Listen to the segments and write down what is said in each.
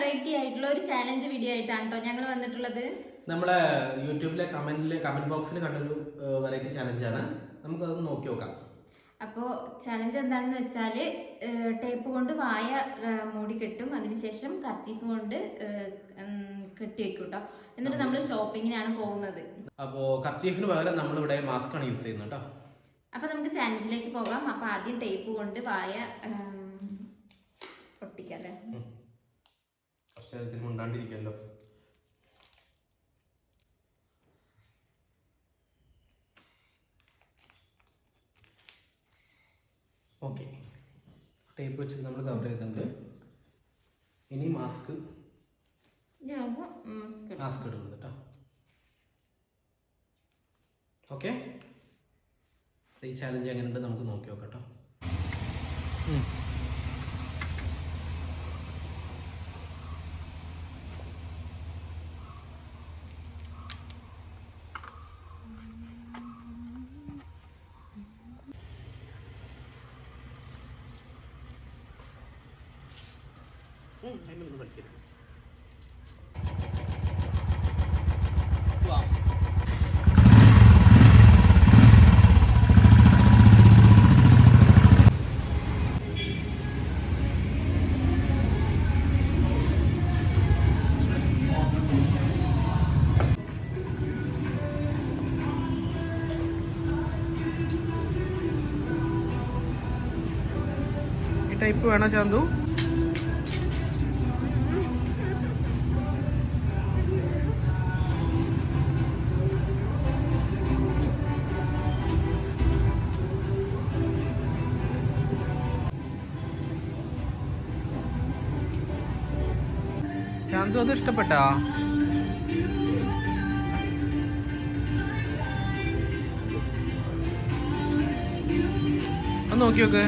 Variety ആയിട്ടുള്ള ഒരു challenge video ആയിട്ടാണ് കേട്ടോ ഞങ്ങൾ വന്നിട്ടുള്ളത്. നമ്മളെ യൂട്യൂബിലെ കമന്റ് ബോക്സിൽ കണ്ടൊരു വെറൈറ്റി ചാലഞ്ചാണ്. നമുക്കത് നോക്കി നോക്കാം. അപ്പോൾ ചലഞ്ച് എന്താണെന്ന് വെച്ചാൽ ടേപ്പ് കൊണ്ട് വായ മൂടി കെട്ടും, അതിനുശേഷം കർച്ചീഫ് കൊണ്ട് കെട്ടി വെക്കും കേട്ടോ. എന്നിട്ട് നമ്മൾ ഷോപ്പിങ്ങിനാണ് പോകുന്നത്. അപ്പോൾ കർച്ചീഫിന് പകരം നമ്മളിവിടെ മാസ്ക് ആണ് യൂസ് ചെയ്യുന്നത് കേട്ടോ. അപ്പോൾ നമുക്ക് ചലഞ്ചിലേക്ക് പോകാം. അപ്പോൾ ആദ്യം ടേപ്പ് കൊണ്ട് വായ ഒട്ടിക്കല്ലേ. മുണ്ടാണ്ടിരിക്കല്ലോ. ഓക്കെ, ടേപ്പ് വെച്ചിട്ട് നമ്മൾ കവർ ചെയ്തിട്ടുണ്ട്. ഇനി മാസ്ക് ഇടുന്നത് കേട്ടോ. ഓക്കെ, ഈ ചാലഞ്ച് എങ്ങനെയുണ്ട് നമുക്ക് നോക്കി നോക്കാം കേട്ടോ. അതിനൊന്നും കളിക്കരുത്. ഈ ടൈപ്പ് വേണോ ചാന്തു? ചാന്തു അത് ഇഷ്ടപ്പെട്ടാ? ഒന്ന് നോക്കി നോക്ക്.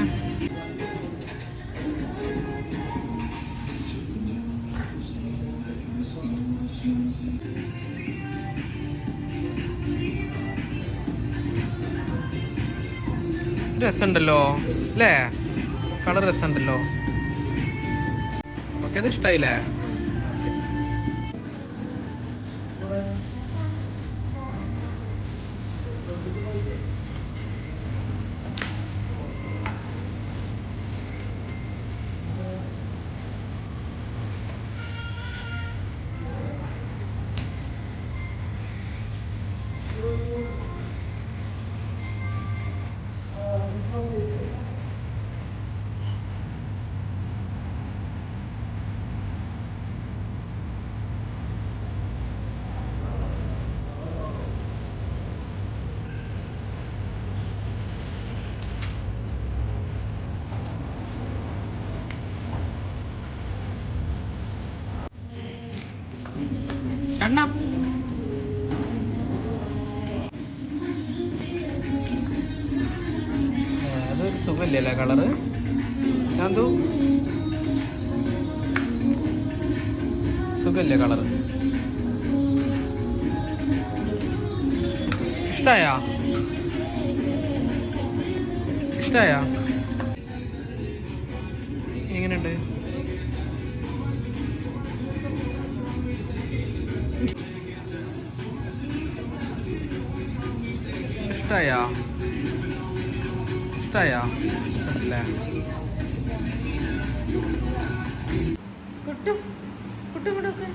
രസമുണ്ടല്ലോ അല്ലേ? കളർ രസമുണ്ടല്ലോ. ഓക്കെ, അത് ഇഷ്ടായില്ലേ? കണ്ണാ അതൊരു സുഖമില്ലല്ലേ കളറ്? ചാന്തു സുഖമില്ലേ കളറ്? ഇഷ്ടായാ? ഇഷ്ടായാ? എങ്ങനെയുണ്ട്? ഇഷ്ടായാ? ഇഷ്ടായാ? അല്ലേ? കുട്ടു കുട്ടു കൊടുക്ക്.